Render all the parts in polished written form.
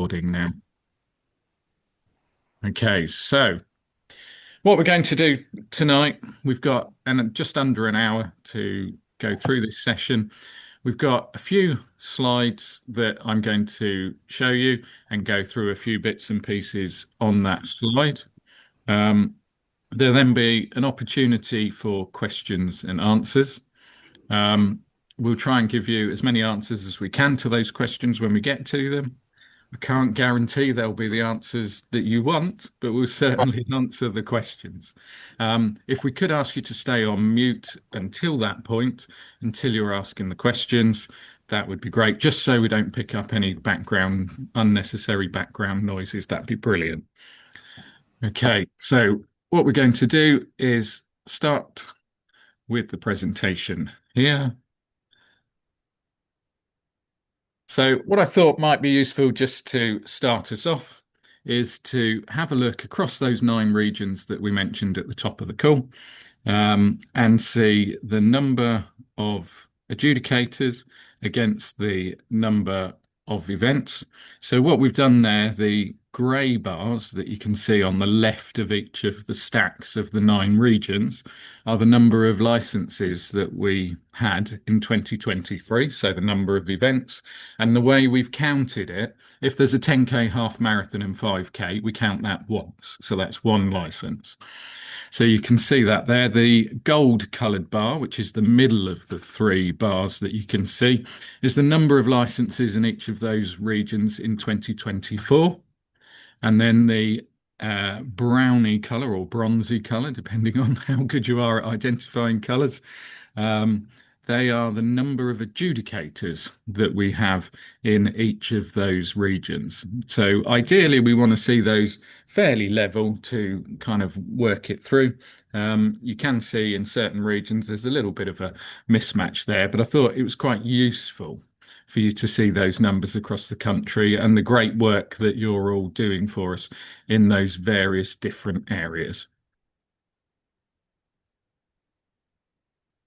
recording now. Okay, so what we're going to do tonight, we've got just under an hour to go through this session. We've got a few slides that I'm going to show you and go through a few bits and pieces on that slide. There'll then be an opportunity for questions and answers. We'll try and give you as many answers as we can to those questions when we get to them. I can't guarantee they'll be the answers that you want, but we'll certainly answer the questions. If we could ask you to stay on mute until that point, until you're asking the questions, that would be great, just so we don't pick up any unnecessary background noises. That'd be brilliant. Okay, so what we're going to do is start with the presentation here. So what I thought might be useful just to start us off is to have a look across those 9 regions that we mentioned at the top of the call, and see the number of adjudicators against the number of events. So what we've done there, the grey bars that you can see on the left of each of the stacks of the 9 regions are the number of licenses that we had in 2023, so the number of events. And the way we've counted it, if there's a 10K half marathon and 5K, we count that once, so that's 1 license. So you can see that there. The gold coloured bar, which is the middle of the 3 bars that you can see, is the number of licenses in each of those regions in 2024. And then the browny colour or bronzy colour, depending on how good you are at identifying colours, they are the number of adjudicators that we have in each of those regions. So ideally, we want to see those fairly level to kind of work it through. You can see in certain regions there's a little bit of a mismatch there, but I thought it was quite useful for you to see those numbers across the country and the great work that you're all doing for us in those various different areas.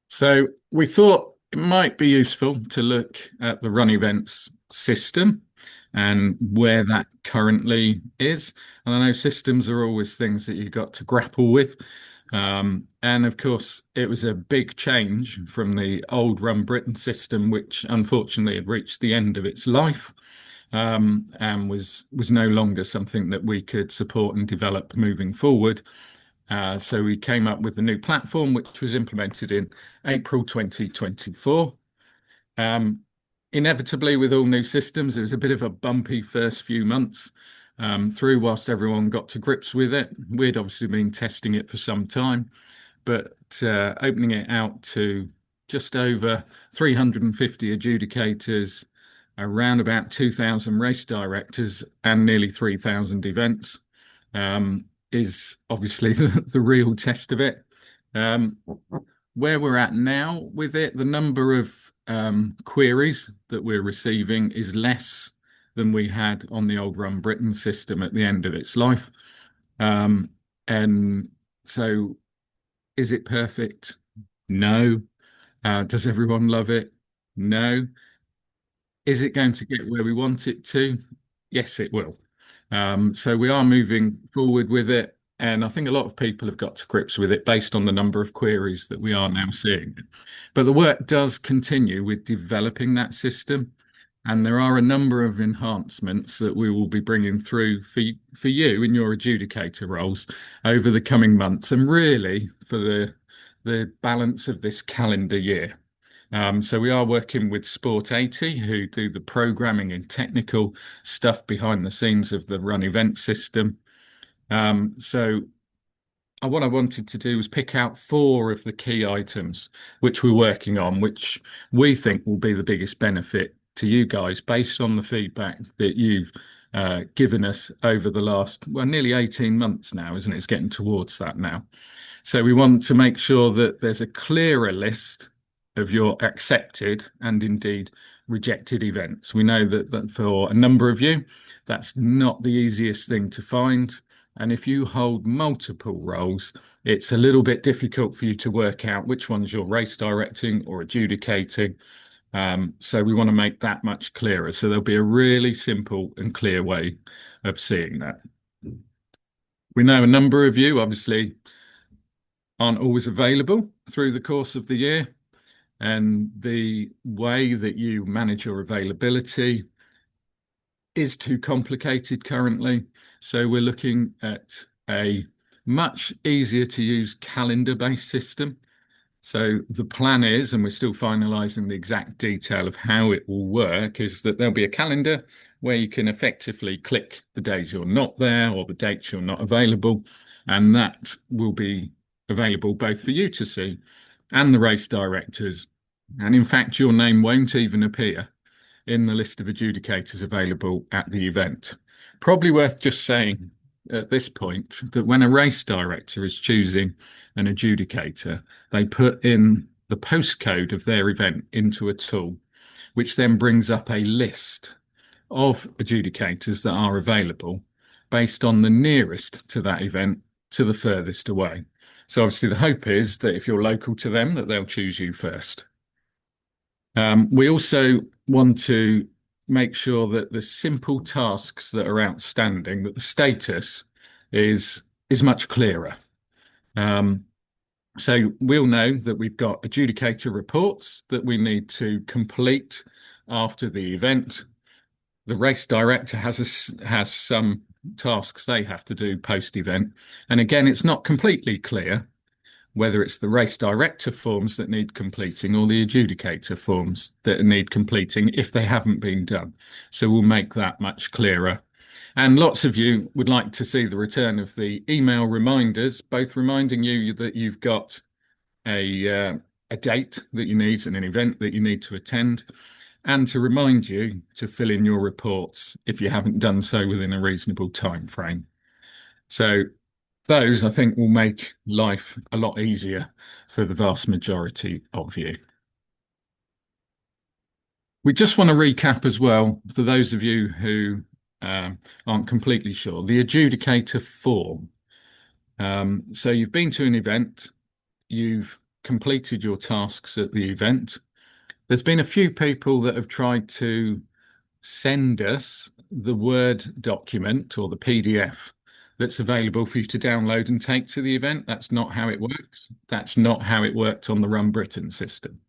So we thought it might be useful to look at the RunEvents system and where that currently is. And I know systems are always things that you've got to grapple with. And of course, it was a big change from the old Run Britain system, which unfortunately had reached the end of its life, and was no longer something that we could support and develop moving forward. So we came up with a new platform, which was implemented in April 2024. Inevitably, with all new systems, it was a bit of a bumpy first few months through whilst everyone got to grips with it. We'd obviously been testing it for some time, but opening it out to just over 350 adjudicators, around about 2,000 race directors, and nearly 3,000 events is obviously the real test of it. Where we're at now with it, the number of queries that we're receiving is less than we had on the old Run Britain system at the end of its life. And so is it perfect? No. Does everyone love it? No. Is it going to get where we want it to? Yes, it will. So we are moving forward with it. And I think a lot of people have got to grips with it based on the number of queries that we are now seeing. But the work does continue with developing that system. And there are a number of enhancements that we will be bringing through for you in your adjudicator roles over the coming months and really for the balance of this calendar year. So we are working with Sport 80, who do the programming and technical stuff behind the scenes of the RunEvents system. So what I wanted to do was pick out 4 of the key items which we're working on, which we think will be the biggest benefit to you guys based on the feedback that you've given us over the last, well, nearly 18 months now, isn't it? It's getting towards that now. So we want to make sure that there's a clearer list of your accepted and indeed rejected events. We know that for a number of you, that's not the easiest thing to find. And if you hold multiple roles, it's a little bit difficult for you to work out which ones you're race directing or adjudicating. So we want to make that much clearer. So there'll be a really simple and clear way of seeing that. We know a number of you obviously aren't always available through the course of the year, and the way that you manage your availability is too complicated currently. So we're looking at a much easier to use calendar-based system. So the plan is, and we're still finalizing the exact detail of how it will work, is that there'll be a calendar where you can effectively click the days you're not there or the dates you're not available, and that will be available both for you to see and the race directors. And in fact, your name won't even appear in the list of adjudicators available at the event. Probably worth just saying at this point that when a race director is choosing an adjudicator, they put in the postcode of their event into a tool, which then brings up a list of adjudicators that are available based on the nearest to that event to the furthest away. So obviously the hope is that if you're local to them, that they'll choose you first. We also want to make sure that the simple tasks that are outstanding, that the status is much clearer. So we'll know that we've got adjudicator reports that we need to complete after the event. The race director has some tasks they have to do post-event. And again, it's not completely clear whether it's the race director forms that need completing or the adjudicator forms that need completing if they haven't been done. So we'll make that much clearer. And lots of you would like to see the return of the email reminders, both reminding you that you've got a date that you need and an event that you need to attend, and to remind you to fill in your reports if you haven't done so within a reasonable time frame. So those, I think, will make life a lot easier for the vast majority of you. We just want to recap as well, for those of you who aren't completely sure, the adjudicator form. So you've been to an event, you've completed your tasks at the event. There's been a few people that have tried to send us the Word document or the PDF that's available for you to download and take to the event. That's not how it works. That's not how it worked on the Run Britain system.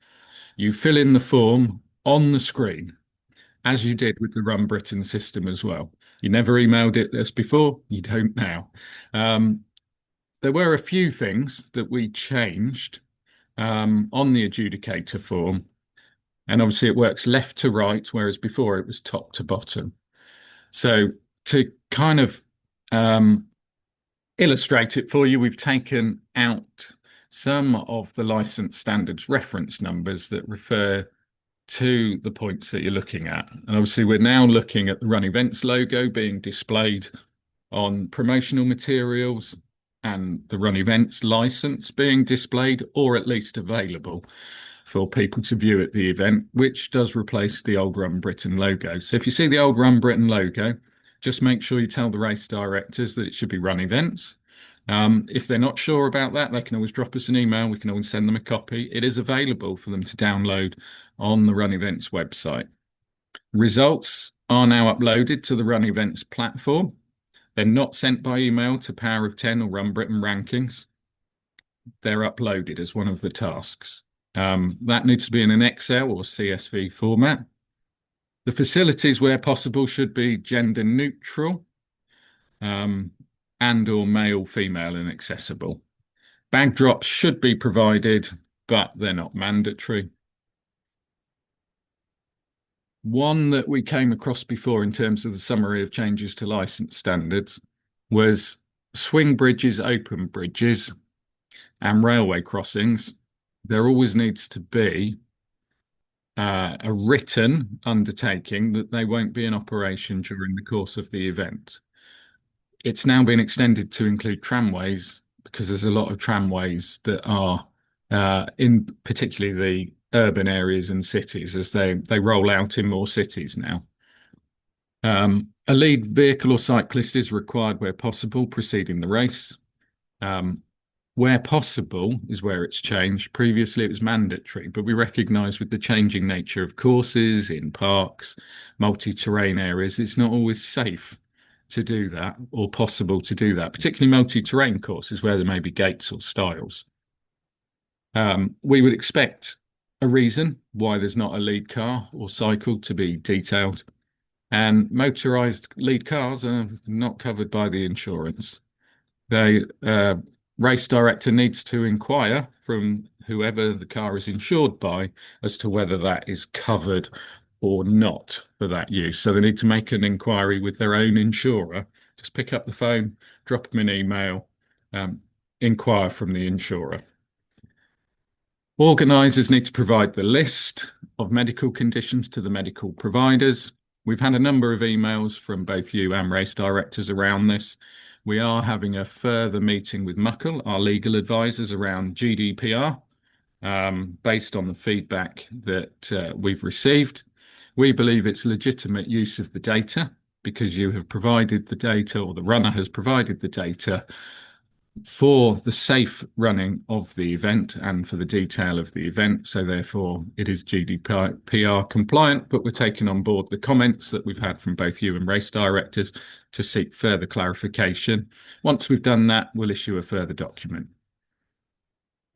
You fill in the form on the screen, as you did with the Run Britain system as well. You never emailed it us before, you don't now. There were a few things that we changed on the adjudicator form. And obviously it works left to right, whereas before it was top to bottom. So to kind of illustrate it for you, we've taken out some of the license standards reference numbers that refer to the points that you're looking at. And obviously we're now looking at the RunEvents logo being displayed on promotional materials and the RunEvents license being displayed or at least available for people to view at the event, which does replace the old Run Britain logo. So if you see the old Run Britain logo, just make sure you tell the race directors that it should be RunEvents. If they're not sure about that, they can always drop us an email. We can always send them a copy. It is available for them to download on the RunEvents website. Results are now uploaded to the RunEvents platform. They're not sent by email to Power of 10 or Run Britain rankings. They're uploaded as one of the tasks. That needs to be in an Excel or CSV format. The facilities, where possible, should be gender neutral and or male, female and accessible. Bag drops should be provided, but they're not mandatory. One that we came across before in terms of the summary of changes to license standards was swing bridges, open bridges and railway crossings. There always needs to be a written undertaking that they won't be in operation during the course of the event. It's now been extended to include tramways because there's a lot of tramways that are in particularly the urban areas and cities as they roll out in more cities now. A lead vehicle or cyclist is required where possible preceding the race. Where possible is where it's changed. Previously, it was mandatory, but we recognise with the changing nature of courses in parks, multi-terrain areas, it's not always safe to do that or possible to do that, particularly multi-terrain courses where there may be gates or stiles. We would expect a reason why there's not a lead car or cycle to be detailed, and motorised lead cars are not covered by the insurance. The race director needs to inquire from whoever the car is insured by as to whether that is covered or not for that use. So they need to make an inquiry with their own insurer. Just pick up the phone, drop them an email, um, inquire from the insurer. Organisers need to provide the list of medical conditions to the medical providers. We've had a number of emails from both you and race directors around this. We are having a further meeting with Muckle, our legal advisors, around GDPR, based on the feedback that we've received. We believe it's legitimate use of the data because you have provided the data, or the runner has provided the data for the safe running of the event and for the detail of the event. So therefore, it is GDPR compliant, but we're taking on board the comments that we've had from both you and race directors to seek further clarification. Once we've done that, we'll issue a further document.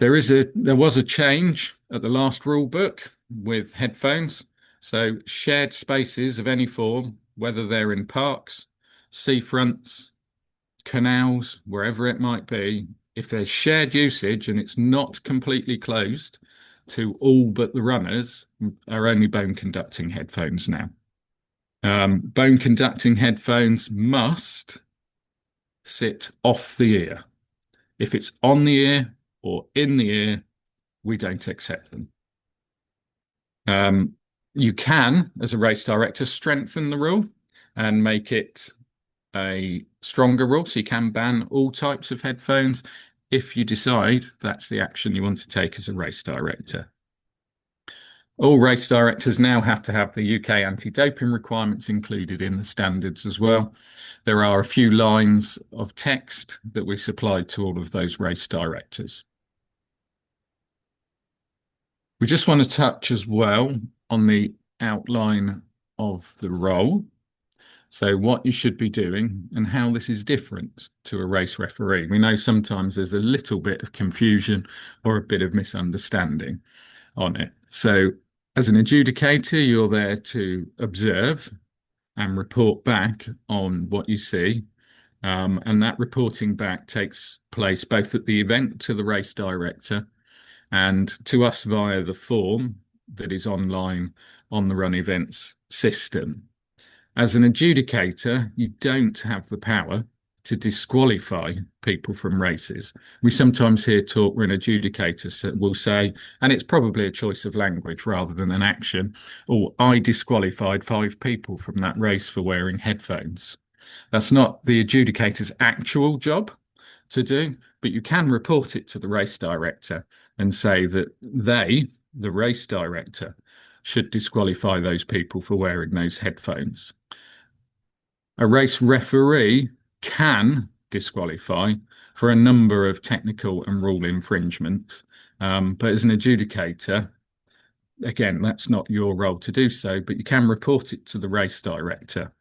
There was a change at the last rule book with headphones. So shared spaces of any form, whether they're in parks, seafronts, canals, wherever it might be, if there's shared usage and it's not completely closed to all but the runners, are only bone conducting headphones now. Bone conducting headphones must sit off the ear. If it's on the ear or in the ear, we don't accept them. You can, as a race director, strengthen the rule and make it a stronger rule, so you can ban all types of headphones if you decide that's the action you want to take as a race director. All race directors now have to have the UK anti-doping requirements included in the standards as well. There are a few lines of text that we supplied to all of those race directors. We just want to touch as well on the outline of the role. So what you should be doing and how this is different to a race referee. We know sometimes there's a little bit of confusion or a bit of misunderstanding on it. So as an adjudicator, you're there to observe and report back on what you see. And that reporting back takes place both at the event to the race director and to us via the form that is online on the RunEvents system. As an adjudicator, you don't have the power to disqualify people from races. We sometimes hear talk where an adjudicator will say, and it's probably a choice of language rather than an action, or I disqualified 5 people from that race for wearing headphones. That's not the adjudicator's actual job to do, but you can report it to the race director and say that they, the race director, should disqualify those people for wearing those headphones. A race referee can disqualify for a number of technical and rule infringements, but as an adjudicator, again, that's not your role to do so, but you can report it to the race director.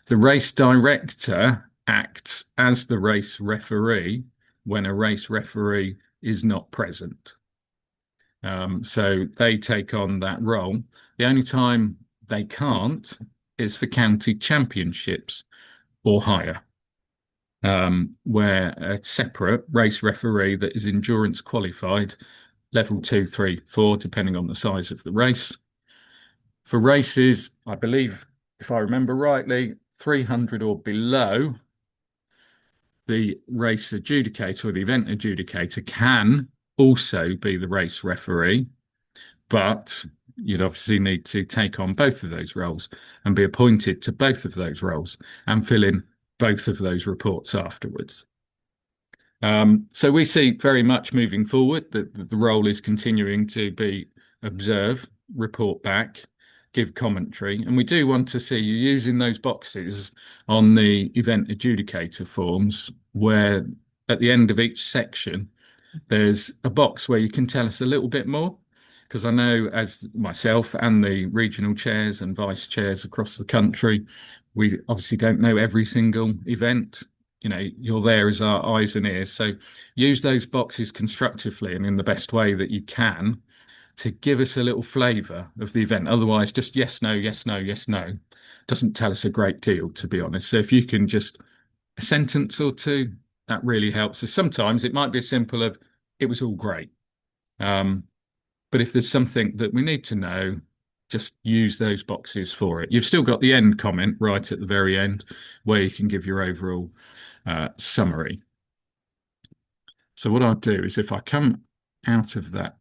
The race director acts as the race referee when a race referee is not present. So they take on that role. The only time they can't is for county championships or higher, where a separate race referee that is endurance qualified, level 2, 3, 4, depending on the size of the race. For races, I believe, if I remember rightly, 300 or below, the race adjudicator or the event adjudicator can also be the race referee, but you'd obviously need to take on both of those roles and be appointed to both of those roles and fill in both of those reports afterwards. So we see very much moving forward that the role is continuing to be observe, report back, give commentary, and we do want to see you using those boxes on the event adjudicator forms where at the end of each section there's a box where you can tell us a little bit more. Because I know, as myself and the regional chairs and vice chairs across the country, we obviously don't know every single event. You know, you're there as our eyes and ears. So use those boxes constructively and in the best way that you can to give us a little flavour of the event. Otherwise, just yes, no, yes, no, yes, no doesn't tell us a great deal, to be honest. So if you can just a sentence or two, that really helps us. Sometimes it might be as simple of it was all great. Um, but if there's something that we need to know, just use those boxes for it. You've still got the end comment right at the very end where you can give your overall summary. So what I'll do is if I come out of that,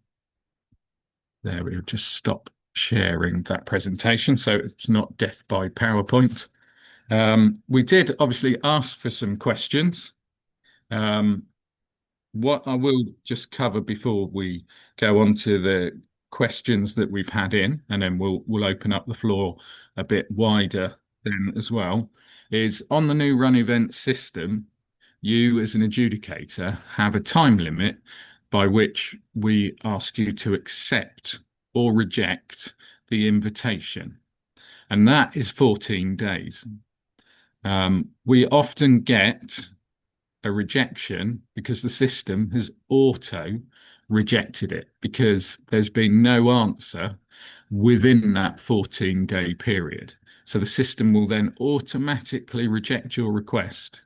there we'll just stop sharing that presentation so it's not death by PowerPoint. We did obviously ask for some questions. Um, What I will just cover before we go on to the questions that we've had in, and then we'll open up the floor a bit wider then as well, is on the new run event system, you as an adjudicator have a time limit by which we ask you to accept or reject the invitation, and that is 14 days. We often get a rejection because the system has auto rejected it because there's been no answer within that 14-day period. So the system will then automatically reject your request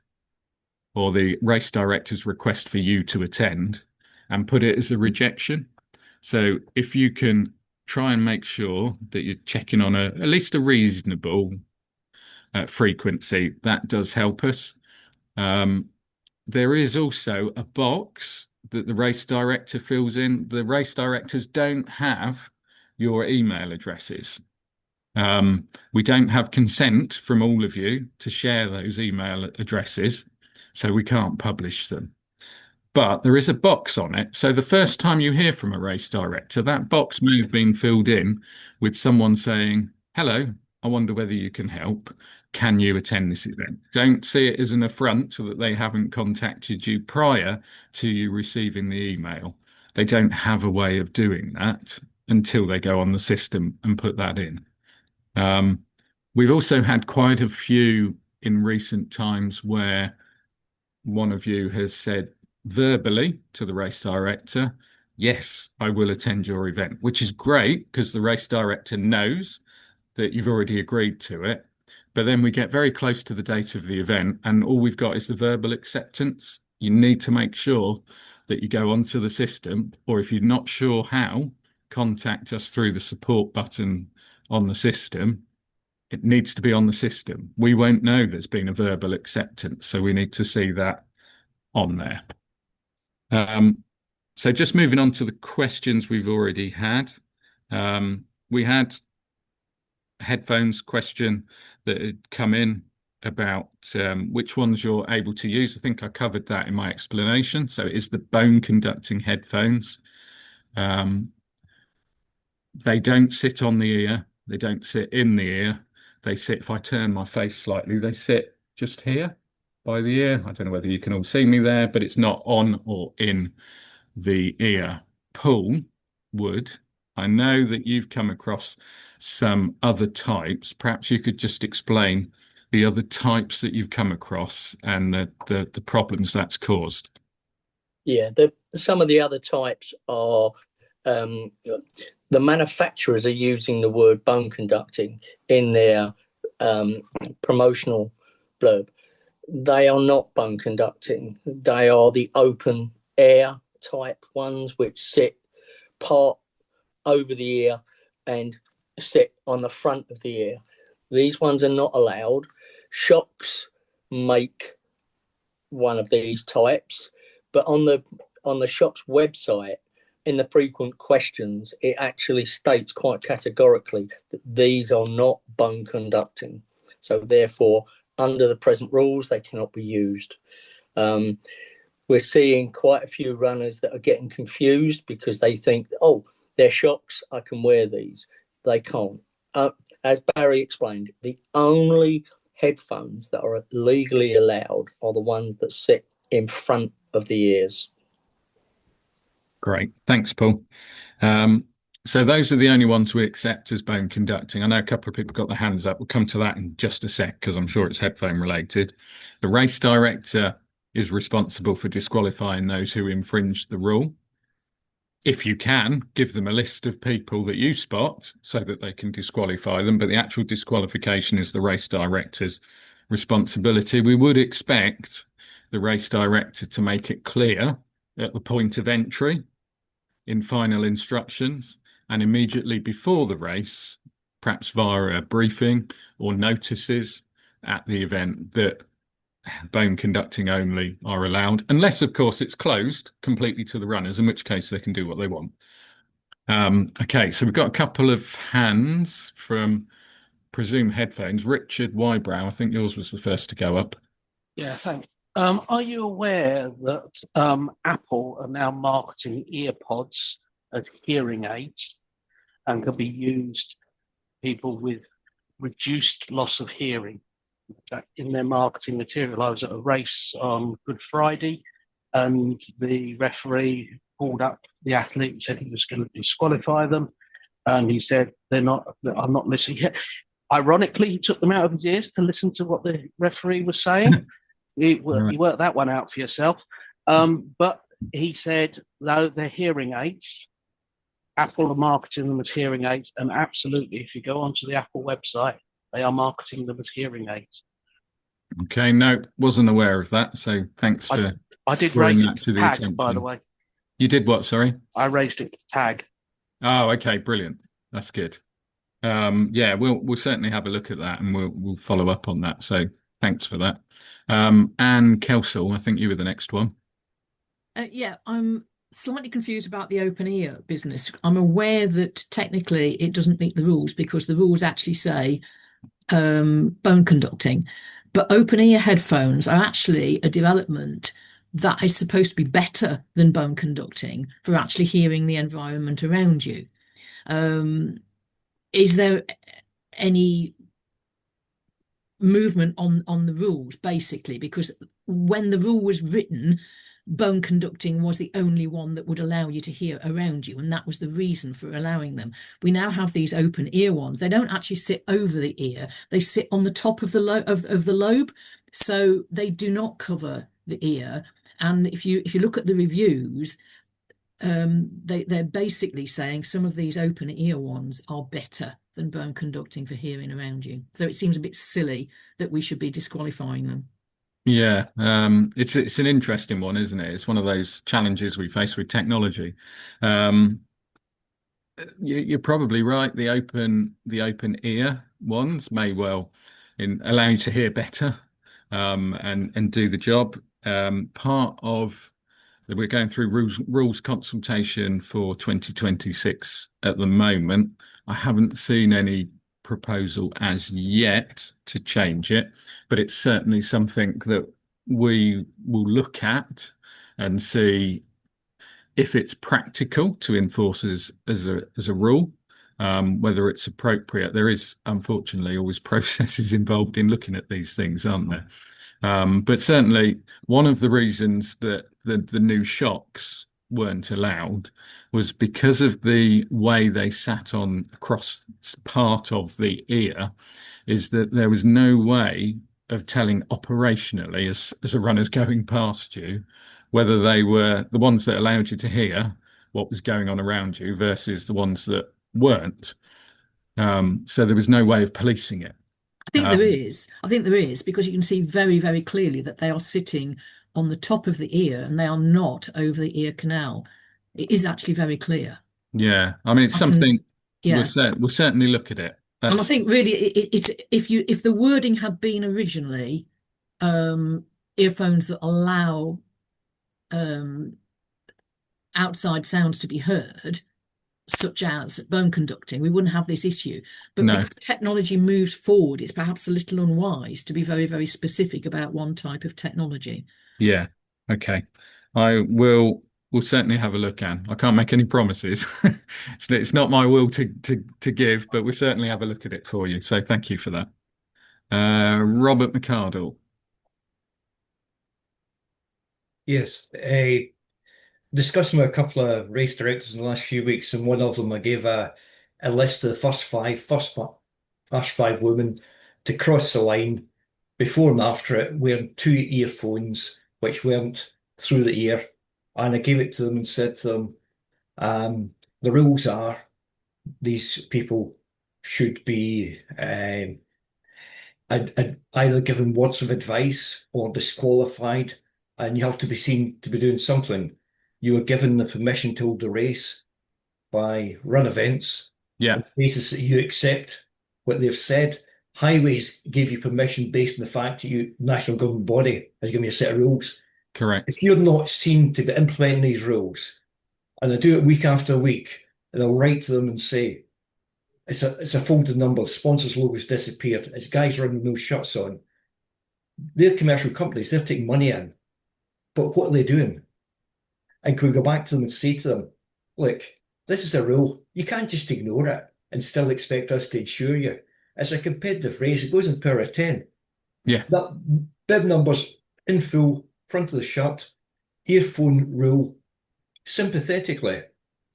or the race director's request for you to attend and put it as a rejection. So if you can try and make sure that you're checking on at least a reasonable frequency, that does help us. There is also a box that the race director fills in. The race directors don't have your email addresses. We don't have consent from all of you to share those email addresses, so we can't publish them. But there is a box on it. So the first time you hear from a race director, that box may have been filled in with someone saying, "Hello, I wonder whether you can help. Can you attend this event?" Don't see it as an affront that they haven't contacted you prior to you receiving the email. They don't have a way of doing that until they go on the system and put that in. Um, we've also had quite a few in recent times where one of you has said verbally to the race director, "Yes, I will attend your event," which is great because the race director knows that you've already agreed to it. But then we get very close to the date of the event, and all we've got is the verbal acceptance. You need to make sure that you go onto the system, or if you're not sure how, contact us through the support button on the system. It needs to be on the system. We won't know there's been a verbal acceptance, so we need to see that on there. So just moving on to the questions we've already had. We had a headphones question that had come in about which ones you're able to use. I think I covered that in my explanation. So it is the bone conducting headphones. They don't sit on the ear. They don't sit in the ear. They sit, if I turn my face slightly, they sit just here by the ear. I don't know whether you can all see me there, but it's not on or in the ear. Paul Wood, I know that you've come across some other types. Perhaps you could just explain the other types that you've come across and the problems that's caused. Yeah, some of the other types are the manufacturers are using the word bone conducting in their promotional blurb. They are not bone conducting. They are the open air type ones which sit part over the ear and sit on the front of the ear. These ones are not allowed. Shocks make one of these types, but on the shop's website, in the frequent questions, it actually states quite categorically that these are not bone conducting. So therefore, under the present rules, they cannot be used. We're seeing quite a few runners that are getting confused because they think, oh, they're shocks, I can wear these. They can't. As Barry explained, the only headphones that are legally allowed are the ones that sit in front of the ears. Great. Thanks, Paul. Um, so those are the only ones we accept as bone conducting. I know a couple of people got their hands up. We'll come to that in just a sec because I'm sure it's headphone related. The race director is responsible for disqualifying those who infringe the rule. If you can, give them a list of people that you spot so that they can disqualify them, but the actual disqualification is the race director's responsibility. We would expect the race director to make it clear at the point of entry in final instructions and immediately before the race, perhaps via a briefing or notices at the event, that bone conducting only are allowed, unless, of course, it's closed completely to the runners, in which case they can do what they want. Okay, so we've got a couple of hands from presume headphones. Richard Wybrow, I think yours was the first to go up. Yeah, thanks. Are you aware that Apple are now marketing earpods as hearing aids and can be used people with reduced loss of hearing? In their marketing material, I was at a race on Good Friday, and the referee called up the athlete and said he was going to disqualify them, and he said I'm not listening. Ironically, he took them out of his ears to listen to what the referee was saying. You Right. worked that one out for yourself. But he said, no, they're hearing aids. Apple are marketing them as hearing aids. And absolutely, if you go onto the Apple website, they are marketing them as hearing aids. Okay, no, wasn't aware of that. So thanks I, for I did drawing raise it that to to the tag, by the attention. way. You did what, sorry? I raised it to tag. Oh, okay, brilliant. That's good. Yeah, we'll certainly have a look at that and we'll follow up on that. So thanks for that. Anne Kelsall, I think you were the next one. Yeah, I'm slightly confused about the open ear business. I'm aware that technically it doesn't meet the rules because the rules actually say bone conducting, but open ear headphones are actually a development that is supposed to be better than bone conducting for actually hearing the environment around you. Is there any movement on the rules basically? Because when the rule was written, bone conducting was the only one that would allow you to hear around you, and that was the reason for allowing them. We now have these open ear ones. They don't actually sit over the ear, they sit on the top of the lobe, so they do not cover the ear. And if you look at the reviews, they're basically saying some of these open ear ones are better than bone conducting for hearing around you. So it seems a bit silly that we should be disqualifying them. Yeah, it's an interesting one, isn't it? It's one of those challenges we face with technology. Um, you're probably right. The open ear ones may well allow you to hear better, and do the job. Part of we're going through rules consultation for 2026 at the moment. I haven't seen any proposal as yet to change it, but it's certainly something that we will look at and see if it's practical to enforce as a rule, whether it's appropriate. There is unfortunately always processes involved in looking at these things, aren't there? But certainly one of the reasons that the new shocks weren't allowed was because of the way they sat on across part of the ear, is that there was no way of telling operationally as a runner's going past you whether they were the ones that allowed you to hear what was going on around you versus the ones that weren't. So there was no way of policing it. I think there Um, is. I think there is because you can see very, very clearly that they are sitting on the top of the ear and they are not over the ear canal. It is actually very clear. yeah, I mean it's I can, something yeah. we'll certainly look at it. And I That's think really it's if the wording had been originally um, earphones that allow um, outside sounds to be heard, such as bone conducting, we wouldn't have this issue. But no, because technology moves forward, it's perhaps a little unwise to be very, very specific about one type of technology. yeah, okay. I will certainly have a look, Anne. I can't make any promises. It's not my will to give, but we'll certainly have a look at it for you. So thank you for that. Robert McCardle. Yes, discussing with a couple of race directors in the last few weeks, and one of them I gave a list of the first five women to cross the line before and after it, wearing two earphones which weren't through the ear. And I gave it to them and said to them, the rules are these people should be either given words of advice or disqualified, and you have to be seen to be doing something. You were given the permission to hold the race by RunEvents on Yeah, the basis that you accept what they've said. Highways gave you permission based on the fact that you national government body has given you a set of rules. correct. If you're not seen to be implementing these rules, and I do it week after week, and I'll write to them and say, it's a folded number, sponsors logos disappeared, it's guys running with no shirts on. They're commercial companies, they're taking money in. But what are they doing? And can we go back to them and say to them, look, this is a rule. You can't just ignore it and still expect us to insure you. It's a competitive race. It goes in power of 10. Yeah, That bib numbers in full, front of the shirt, earphone rule, sympathetically,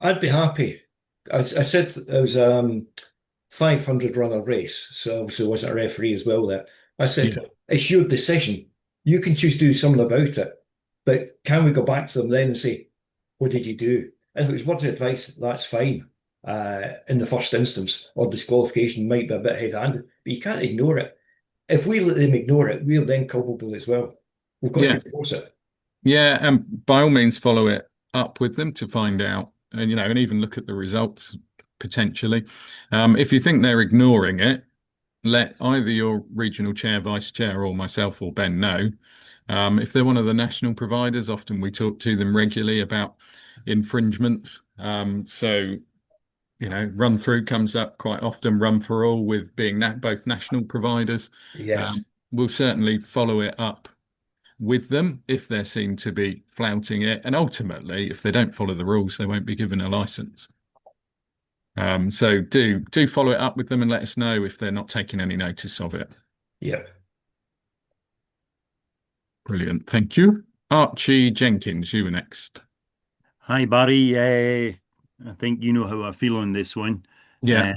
I'd be happy. I said it was 500 runner race, so obviously I wasn't a referee as well there. I said, yeah, it's your decision. You can choose to do something about it. But can we go back to them then and say, what did you do? And if it was words of advice, that's fine in the first instance, or disqualification might be a bit heavy-handed, but you can't ignore it. If we let them ignore it, we're then culpable as well. We've got to yeah, enforce it. yeah. And by all means, follow it up with them to find out, and and even look at the results potentially. If you think they're ignoring it, let either your regional chair, vice chair, or myself or Ben know. If they're one of the national providers, often we talk to them regularly about infringements. Run through comes up quite often, run for all with being both national providers. Um, Yes. we'll certainly follow it up with them if they seem to be flouting it. And ultimately, if they don't follow the rules, they won't be given a license. So do follow it up with them and let us know if they're not taking any notice of it. Yep. Brilliant. Thank you. Archie Jenkins, you were next. Hi, Barry. I think you know how I feel on this one. Yeah.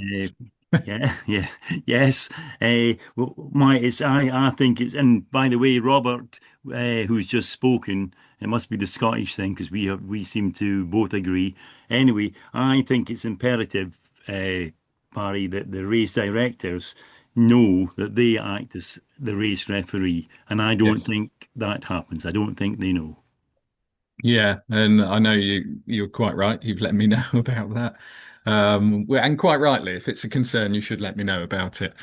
Uh, yeah, yeah, yes. Well, I think it's, and by the way, Robert, who's just spoken, it must be the Scottish thing because we seem to both agree. Anyway, I think it's imperative, Barry, that the race directors know that they act as the race referee, and I don't Yes. think that happens. I don't think they know. Yeah, and I know you're quite right. You've let me know about that. And quite rightly, if it's a concern, you should let me know about it.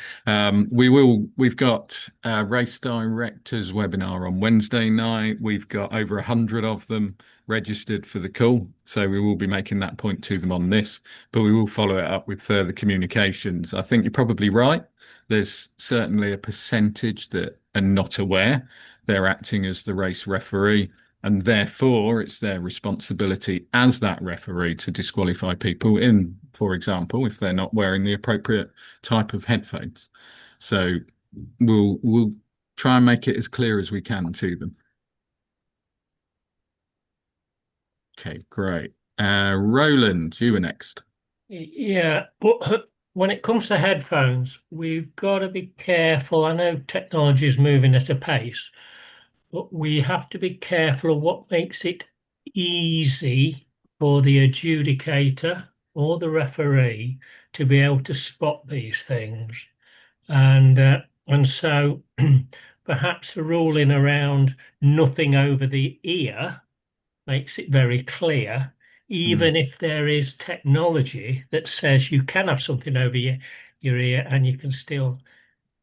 We've got a race directors webinar on Wednesday night. We've got over 100 of them registered for the call. So we will be making that point to them on this, but we will follow it up with further communications. I think you're probably right. There's certainly a percentage that are not aware they're acting as the race referee. And therefore, it's their responsibility as that referee to disqualify people in, for example, if they're not wearing the appropriate type of headphones. So we'll try and make it as clear as we can to them. Okay, great. Roland, you were next. Yeah, but when it comes to headphones, we've got to be careful. I know technology is moving at a pace, but we have to be careful of what makes it easy for the adjudicator or the referee to be able to spot these things. And so perhaps a ruling around nothing over the ear makes it very clear, even if there is technology that says you can have something over your ear and you can still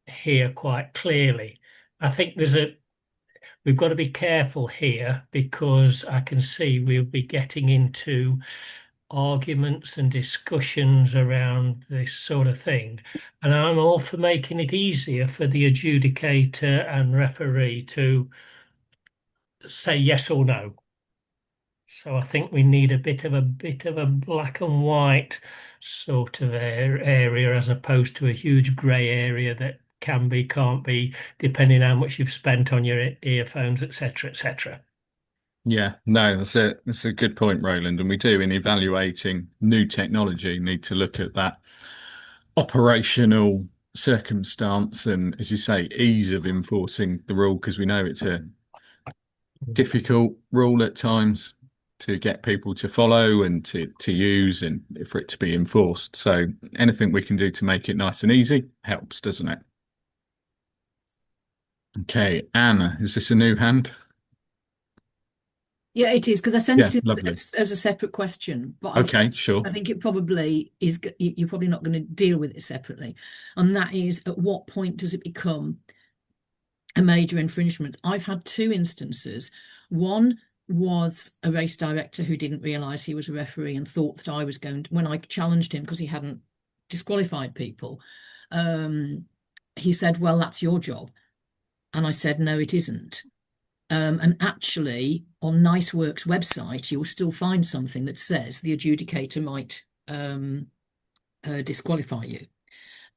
hear quite clearly. I think we've got to be careful here because I can see we'll be getting into arguments and discussions around this sort of thing. And I'm all for making it easier for the adjudicator and referee to say yes or no. So I think we need a bit of a black and white sort of area as opposed to a huge grey area that can be, can't be, depending how much you've spent on your earphones, etc., etc. Yeah, no, that's a good point, Roland. And we do, in evaluating new technology, need to look at that operational circumstance and, as you say, ease of enforcing the rule, because we know it's a difficult rule at times to get people to follow and to use and for it to be enforced. So anything we can do to make it nice and easy helps, doesn't it? Okay, Anna, is this a new hand? Yeah, it is, because I Yeah, sensed it lovely. as a separate question, but Okay, sure. I think it probably is. You're probably not going to deal with it separately, and that is, at what point does it become a major infringement? I've had two instances. One was a race director who didn't realise he was a referee and thought that I was going to, when I challenged him because he hadn't disqualified people, he said, "Well, that's your job," and I said, "No, it isn't." And actually, on NiceWorks' website, you'll still find something that says the adjudicator might disqualify you.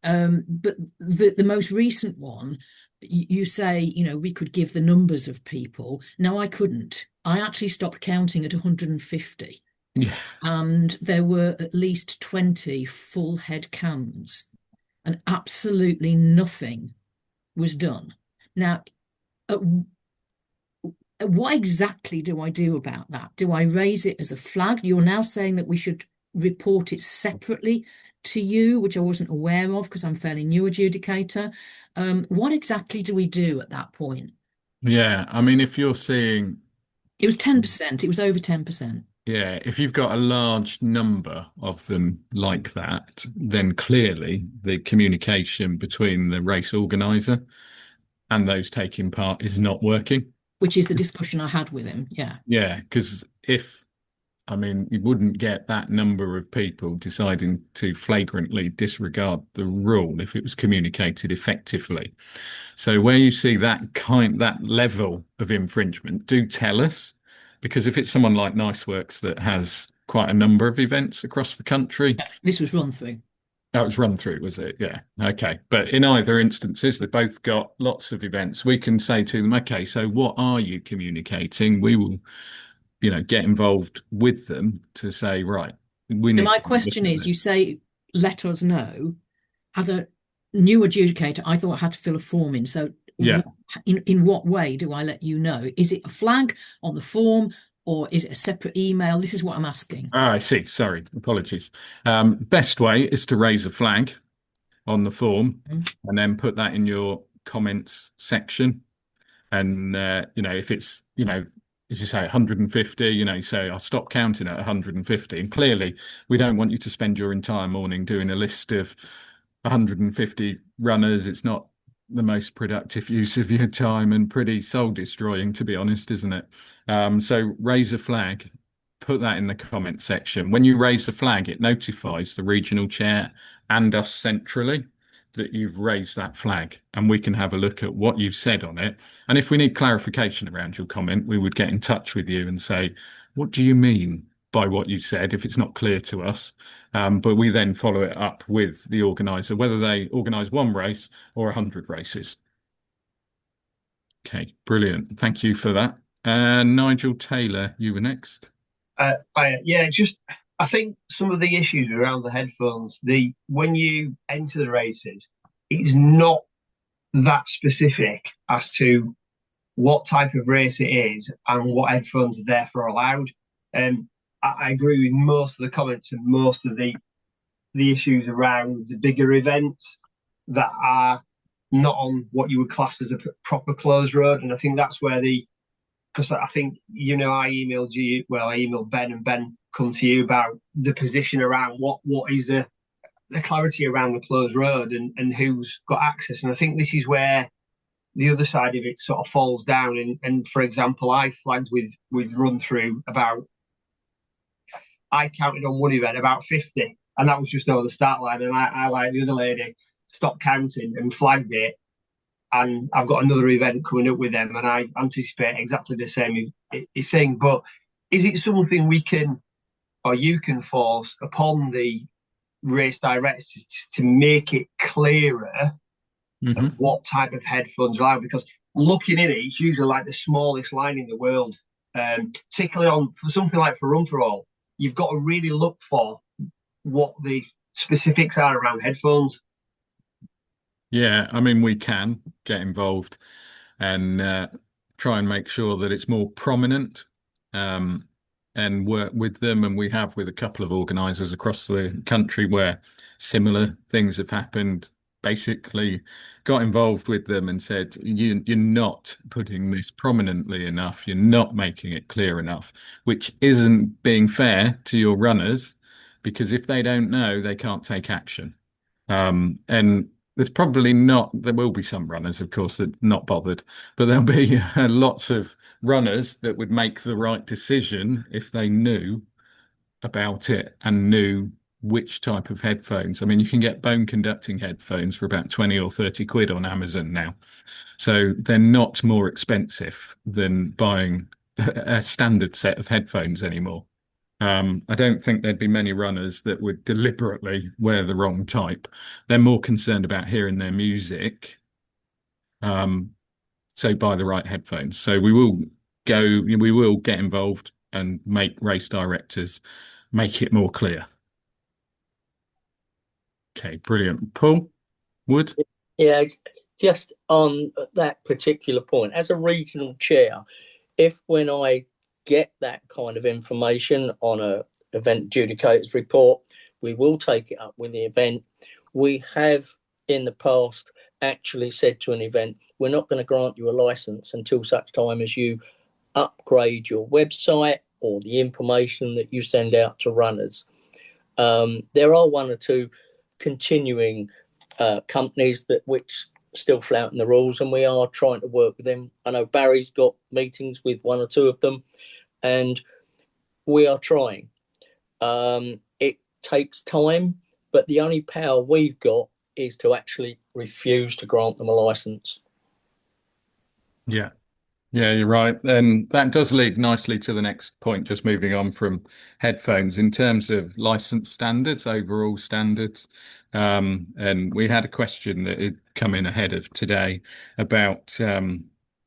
But the most recent one, you say, we could give the numbers of people. No, I couldn't. I actually stopped counting at 150, Yeah. and there were at least 20 full head cams, and absolutely nothing was done. Now, at what exactly do I do about that? Do I raise it as a flag? You're now saying that we should report it separately to you, which I wasn't aware of because I'm fairly new adjudicator. What exactly do we do at that point? Yeah, I mean, if you're seeing, It was 10%. It was over 10%. yeah, if you've got a large number of them like that, then clearly the communication between the race organizer and those taking part is not working. Which is the discussion I had with him. Yeah. Yeah, because I mean, you wouldn't get that number of people deciding to flagrantly disregard the rule if it was communicated effectively. So where you see that level of infringement, do tell us, because if it's someone like NiceWorks that has quite a number of events across the country, Yeah. This was run through. that was run through, was it? Yeah. Okay. But in either instances, they've both got lots of events. We can say to them, okay, so what are you communicating? We will, get involved with them to say, right, we So need my to look question at is, you this. say, let us know. As a new adjudicator, I thought I had to fill a form in. So Yeah. in what way do I let you know? Is it a flag on the form or is it a separate email? This is what I'm asking. Ah, I see. Sorry. Apologies. Best way is to raise a flag on the form and then put that in your comments section. And if it's, as you say, 150, you say I'll stop counting at 150. And clearly, we don't want you to spend your entire morning doing a list of 150 runners. It's not the most productive use of your time and pretty soul destroying, to be honest, isn't it? So raise a flag, put that in the comment section. When you raise the flag, it notifies the regional chair and us centrally that you've raised that flag, and we can have a look at what you've said on it. And if we need clarification around your comment, we would get in touch with you and say, what do you mean by what you said if it's not clear to us? But we then follow it up with the organizer, whether they organize one race or 100 races. Okay, brilliant. Thank you for that. Nigel Taylor, you were next. I think some of the issues around the headphones, when you enter the races, it's not that specific as to what type of race it is and what headphones are therefore allowed. I agree with most of the comments and most of the issues around the bigger events that are not on what you would class as a proper closed road. And I think that's where because I think, I emailed you, well, I emailed Ben and Ben come to you about the position around what is the clarity around the closed road and who's got access. And I think this is where the other side of it sort of falls down. And for example, I flagged with run through I counted on one event about 50, and that was just over the start line. And I like the other lady, stopped counting and flagged it. And I've got another event coming up with them, and I anticipate exactly the same thing. But is it something we can, or you can force upon the race directors to make it clearer of what type of headphones are allowed? Because looking at it, it's usually like the smallest line in the world. particularly on for something like for Run for All, you've got to really look for what the specifics are around headphones. Yeah, I mean, we can get involved and try and make sure that it's more prominent, um, and work with them. And we have with a couple of organisers across the country where similar things have happened. Basically, got involved with them and said, you're not putting this prominently enough. You're not making it clear enough, which isn't being fair to your runners, because if they don't know, they can't take action. And there's probably not, there will be some runners, of course, that not bothered, but there'll be lots of runners that would make the right decision if they knew about it and knew which type of headphones. I mean, you can get bone conducting headphones for about 20 or 30 quid on Amazon now. So they're not more expensive than buying a standard set of headphones anymore. I don't think there'd be many runners that would deliberately wear the wrong type. They're more concerned about hearing their music, um, so buy the right headphones. So we will get involved and make race directors make it more clear. Okay, brilliant. Paul Wood? Yeah, just on that particular point, as a regional chair, if when I get that kind of information on a event adjudicator's report, we will take it up with the event. We have in the past actually said to an event, we're not going to grant you a license until such time as you upgrade your website or the information that you send out to runners. There are one or two continuing companies which still flouting the rules, and we are trying to work with them. I know Barry's got meetings with one or two of them, and we are trying. It takes time, but the only power we've got is to actually refuse to grant them a license. Yeah. Yeah, you're right. And that does lead nicely to the next point, just moving on from headphones in terms of license standards, overall standards. And we had a question that had come in ahead of today about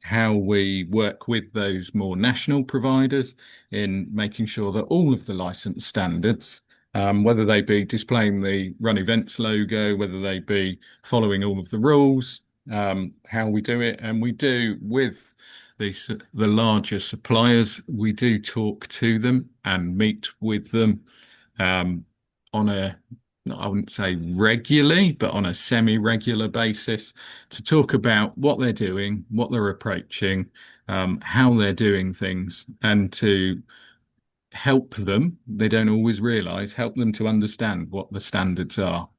how we work with those more national providers in making sure that all of the license standards, whether they be displaying the RunEvents logo, whether they be following all of the rules, how we do it. And we do with the larger suppliers, we do talk to them and meet with them on a, I wouldn't say regularly, but on a semi-regular basis to talk about what they're doing, what they're approaching, how they're doing things, and to help them. They don't always realize, help them to understand what the standards are.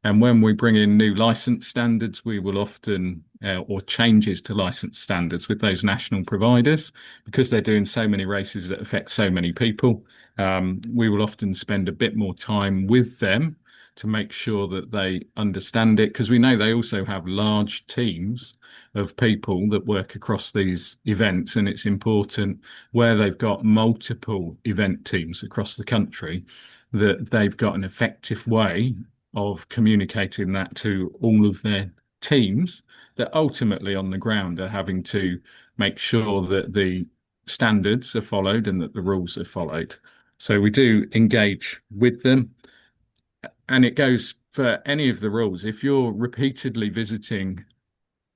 And when we bring in new license standards, we will often, or changes to license standards with those national providers, because they're doing so many races that affect so many people. We will often spend a bit more time with them to make sure that they understand it, because we know they also have large teams of people that work across these events, and it's important where they've got multiple event teams across the country that they've got an effective way of communicating that to all of their teams that ultimately on the ground are having to make sure that the standards are followed and that the rules are followed. So we do engage with them, and it goes for any of the rules. If you're repeatedly visiting,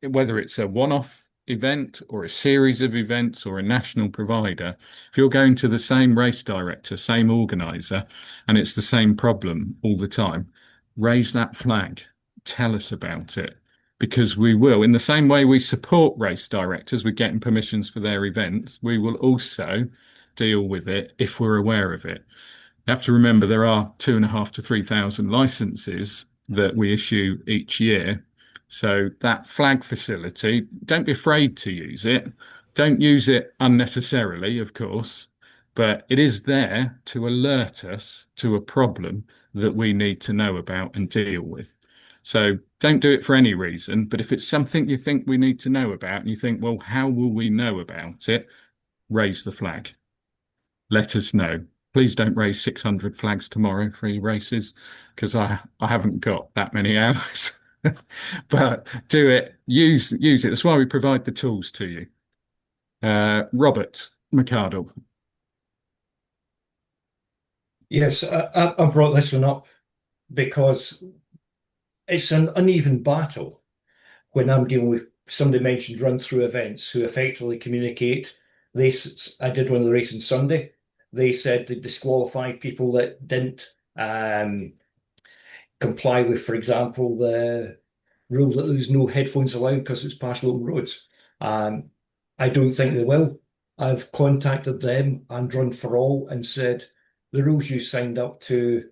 whether it's a one-off event or a series of events or a national provider, if you're going to the same race director, same organizer, and it's the same problem all the time, raise that flag, tell us about it, because we will, in the same way we support race directors with getting permissions for their events, we will also deal with it if we're aware of it. You have to remember there are 2,500 to 3,000 licenses that we issue each year. So that flag facility, don't be afraid to use it. Don't use it unnecessarily, of course, but it is there to alert us to a problem that we need to know about and deal with. So don't do it for any reason, but if it's something you think we need to know about and you think, well, how will we know about it? Raise the flag. Let us know. Please don't raise 600 flags tomorrow for your races, because I haven't got that many hours. But do it, use it. That's why we provide the tools to you. Robert, McArdle. Yes, I brought this one up because it's an uneven battle when I'm dealing with somebody mentioned run through events who effectively communicate. I did one of the race on Sunday. They said they disqualified people that didn't comply with, for example, the rule that there's no headphones allowed because it's past local roads. I don't think they will. I've contacted them and Run for All and said the rules you signed up to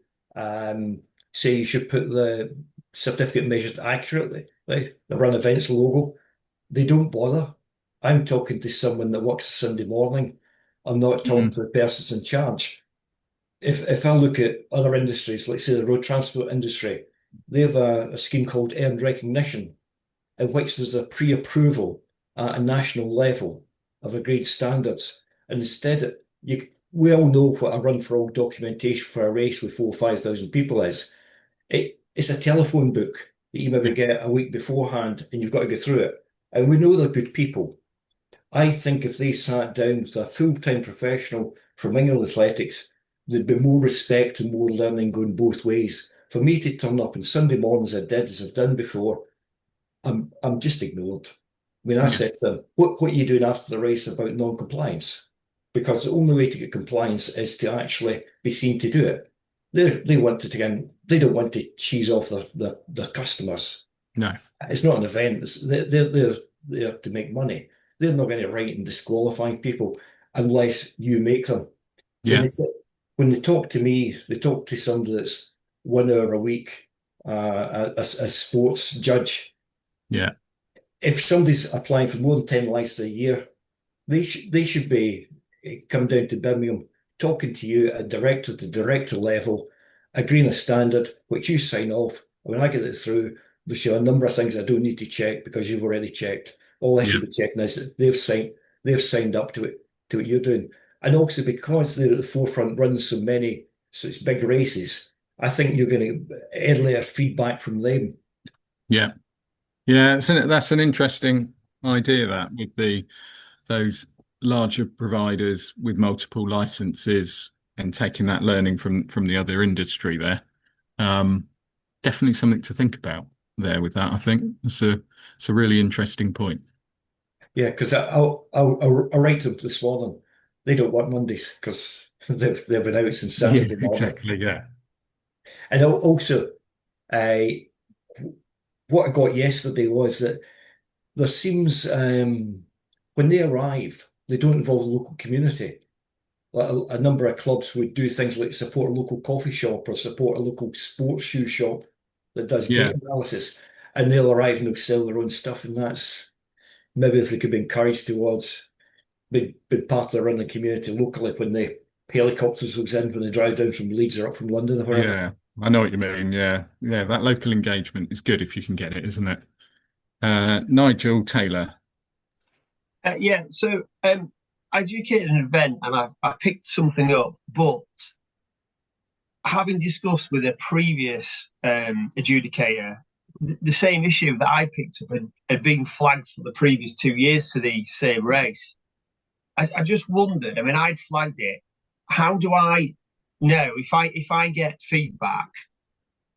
say you should put the certificate measured accurately, like the RunEvents logo. They don't bother. I'm talking to someone that works Sunday morning. I'm not talking to the persons in charge. If I look at other industries, like say the road transport industry, they have a scheme called earned recognition, in which there's a pre-approval at a national level of agreed standards. And instead, we all know what a run for all documentation for a race with 4,000 or 5,000 people is. It's a telephone book that you maybe get a week beforehand and you've got to go through it. And we know they're good people. I think if they sat down with a full-time professional from England Athletics, there'd be more respect and more learning going both ways. For me to turn up on Sunday mornings as I've done before, I'm just ignored. I mean, I said to them, what are you doing after the race about non-compliance? Because the only way to get compliance is to actually be seen to do it. They want to again, they don't want to cheese off their customers. No. It's not an event. They're there to make money. They're not going to write and disqualify people unless you make them. Yeah. When they talk to me, they talk to somebody that's 1 hour a week as a sports judge. Yeah. If somebody's applying for more than 10 licenses a year, they should be come down to Birmingham, talking to you at director to director level, agreeing a standard, which you sign off. When I get it through, there'll show a number of things I don't need to check because you've already checked. All I should be checking is that they've signed up to what you're doing. And also because they're at the forefront, running such big races, I think you're going to earlier feedback from them. Yeah. Yeah, that's an interesting idea, that with those larger providers with multiple licenses and taking that learning from the other industry there. Definitely something to think about there with that. I think it's a really interesting point. Yeah, because I'll write them this morning. They don't work Mondays because they've been out since Saturday morning. Exactly, yeah. And also, what I got yesterday was that there seems when they arrive, they don't involve the local community. Like a number of clubs would do things like support a local coffee shop or support a local sports shoe shop that does gait analysis, and they'll arrive and they'll sell their own stuff, and that's maybe if they could be encouraged towards being part of the running community locally when the helicopters goes in when they drive down from Leeds or up from London or wherever. Yeah, I know what you mean. Yeah, yeah, that local engagement is good if you can get it, isn't it? Nigel Taylor. So I educated an event and I picked something up, but having discussed with a previous adjudicator, the same issue that I picked up had been flagged for the previous 2 years to the same race. I just wondered, I mean, I'd flagged it. How do I know if I get feedback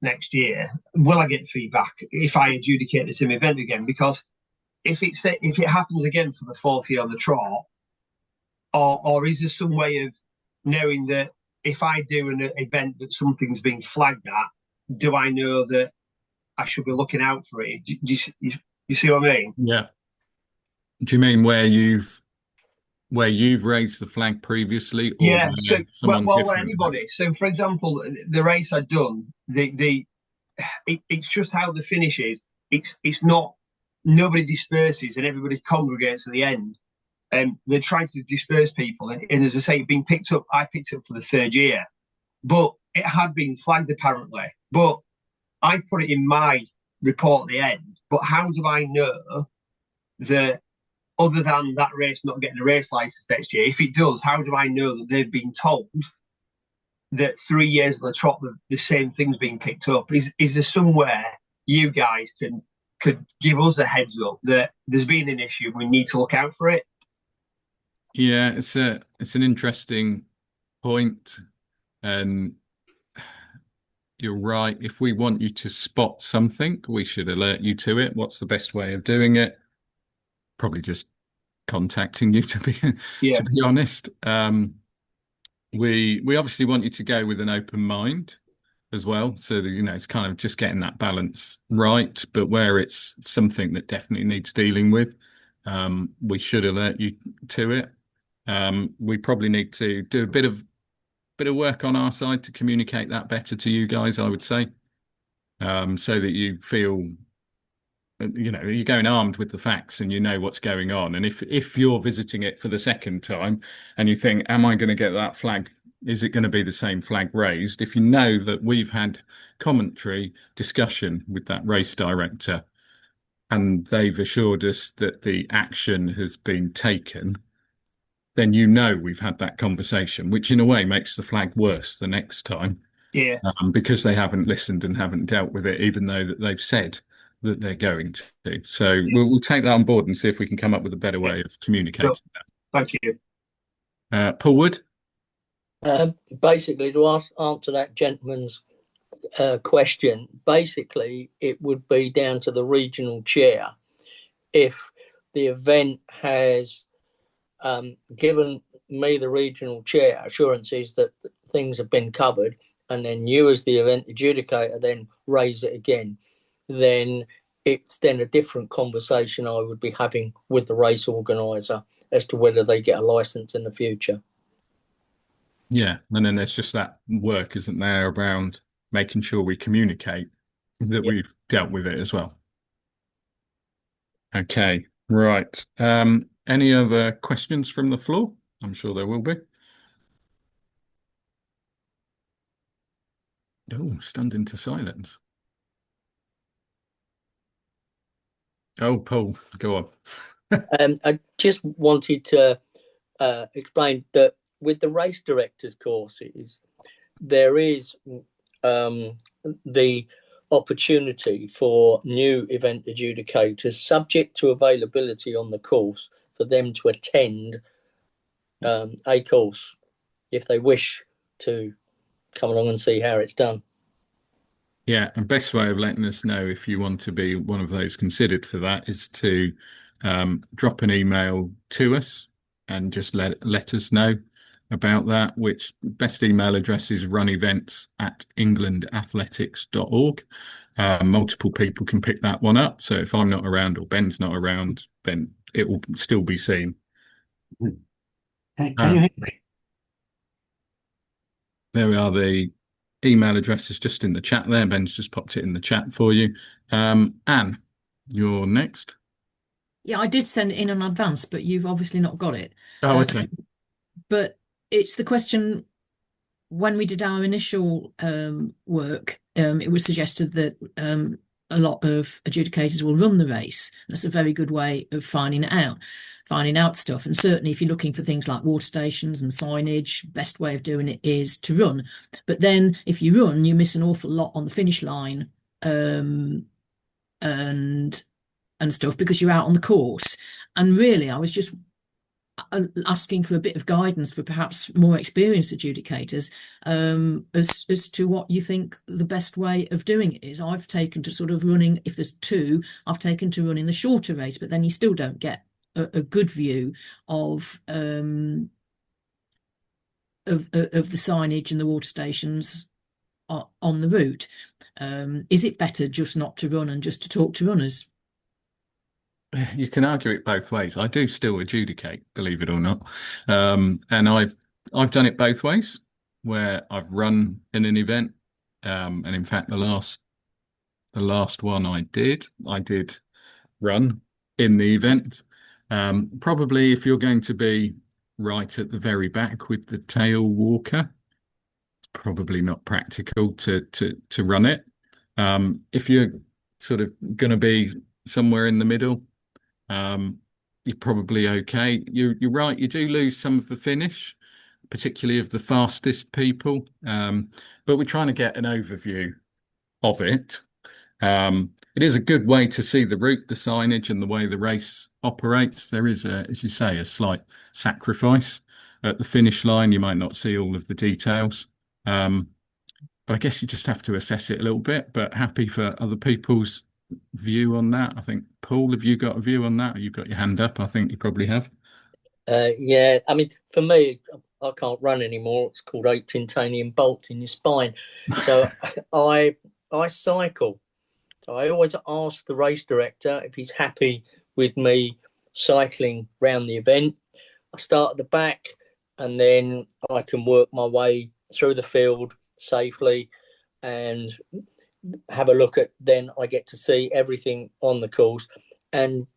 next year, will I get feedback if I adjudicate the same event again? Because if it happens again for the fourth year on the trot, or is there some way of knowing that if I do an event that something's been flagged at, do I know that I should be looking out for it? Do you see what I mean? Yeah. Do you mean where you've raised the flag previously, or yeah? So well, anybody. Has? So, for example, the race I'd done, it's just how the finish is. It's not, nobody disperses and everybody congregates at the end. They're trying to disperse people, and as I say, I picked up for the third year, but it had been flagged apparently. But I put it in my report at the end. But how do I know that, other than that race not getting a race license next year, if it does, how do I know that they've been told that 3 years of the trot, the same thing's being picked up? Is there somewhere you guys could give us a heads up that there's been an issue, we need to look out for it? Yeah, it's an interesting point, and you're right. If we want you to spot something, we should alert you to it. What's the best way of doing it? Probably just contacting you to be Yeah, to be honest. We obviously want you to go with an open mind as well, so that it's kind of just getting that balance right. But where it's something that definitely needs dealing with, we should alert you to it. We probably need to do a bit of work on our side to communicate that better to you guys, I would say, so that you feel you're going armed with the facts and you know what's going on. And if you're visiting it for the second time and you think, am I going to get that flag? Is it going to be the same flag raised? If you know that we've had commentary discussion with that race director and they've assured us that the action has been taken, then we've had that conversation, which in a way makes the flag worse the next time, yeah, because they haven't listened and haven't dealt with it, even though that they've said that they're going to. So we'll take that on board and see if we can come up with a better yeah. way of Cool. communicating Thank you. that. Paul Wood? Basically, to answer that gentleman's question, basically, it would be down to the regional chair. If the event has given me, the regional chair, assurances that things have been covered, and then you as the event adjudicator then raise it again, then it's then a different conversation I would be having with the race organizer as to whether they get a license in the future. Yeah, and then there's just that work, isn't there, around making sure we communicate that Yep. we've dealt with it as well. Okay, right. Any other questions from the floor? I'm sure there will be. Oh, stunned into silence. Oh, Paul, go on. I just wanted to explain that with the race directors courses, there is the opportunity for new event adjudicators, subject to availability on the course, for them to attend a course if they wish to come along and see how it's done. Yeah, and best way of letting us know if you want to be one of those considered for that is to drop an email to us and just let us know about that, which best email address is runevents@englandathletics.org. Multiple people can pick that one up. So if I'm not around or Ben's not around, then it will still be seen. Can you hear me? There we are. The email address is just in the chat there. Ben's just popped it in the chat for you. Anne, you're next. Yeah, I did send it in advance, but you've obviously not got it. Oh, okay. But it's the question, when we did our initial work, it was suggested that a lot of adjudicators will run the race. That's a very good way of finding out stuff. And certainly if you're looking for things like water stations and signage, best way of doing it is to run. But then if you run, you miss an awful lot on the finish line and stuff, because you're out on the course. And really, I was just asking for a bit of guidance for perhaps more experienced adjudicators as to what you think the best way of doing it is. I've taken to sort of running, if there's two, I've taken to running the shorter race, but then you still don't get a good view of the signage and the water stations on the route. Is it better just not to run and just to talk to runners? You can argue it both ways. I do still adjudicate, believe it or not. And I've done it both ways, where I've run in an event. And in fact, the last one I did run in the event. Probably if you're going to be right at the very back with the tail walker, it's probably not practical to run it. If you're sort of going to be somewhere in the middle, you're probably okay. You're right. You do lose some of the finish, particularly of the fastest people. But we're trying to get an overview of it. It is a good way to see the route, the signage, and the way the race operates, there is as you say, a slight sacrifice at the finish line. You might not see all of the details. But I guess you just have to assess it a little bit, but happy for other people's view on that. I think, Paul, have you got a view on that? You've got your hand up. I think you probably have. Yeah, I mean, for me, I can't run anymore. It's called 8 bolt in your spine. So I cycle. So I always ask the race director if he's happy with me cycling round the event. I start at the back, and then I can work my way through the field safely and have a look at, then I get to see everything on the course. And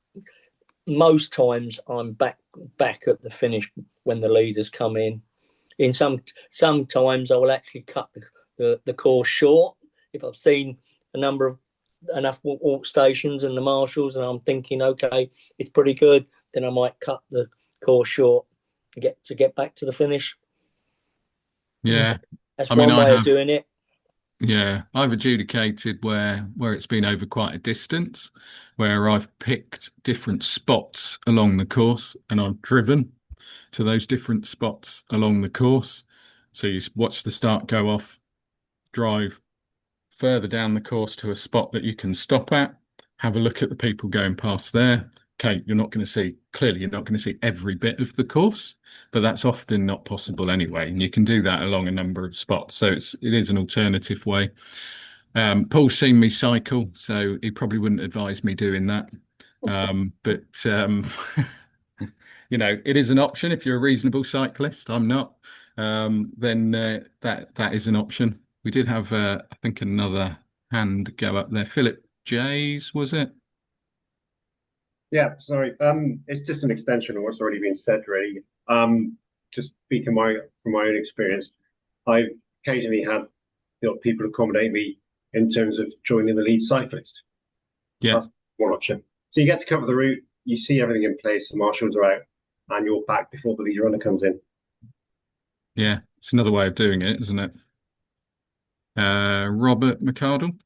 most times I'm back at the finish when the leaders come in. Sometimes I will actually cut the course short if I've seen enough walk stations and the marshals, and I'm thinking, okay, it's pretty good. Then I might cut the course short to get back to the finish. Yeah, That's I mean, one way of doing it. Yeah, I've adjudicated where it's been over quite a distance, where I've picked different spots along the course and I've driven to those different spots along the course. So you watch the start go off, drive further down the course to a spot that you can stop at, have a look at the people going past there. Okay, you're not going to see every bit of the course, but that's often not possible anyway. And you can do that along a number of spots. So it is an alternative way. Paul's seen me cycle, so he probably wouldn't advise me doing that. But it is an option if you're a reasonable cyclist. I'm not. Then that is an option. We did have, I think, another hand go up there. Philip Jays, was it? Yeah, sorry. It's just an extension of what's already been said, really. Just speaking from my own experience, I've occasionally had people accommodate me in terms of joining the lead cyclist. Yeah. That's one option. So you get to cover the route, you see everything in place, the marshals are out, and you're back before the lead runner comes in. Yeah, it's another way of doing it, isn't it? Robert McArdle?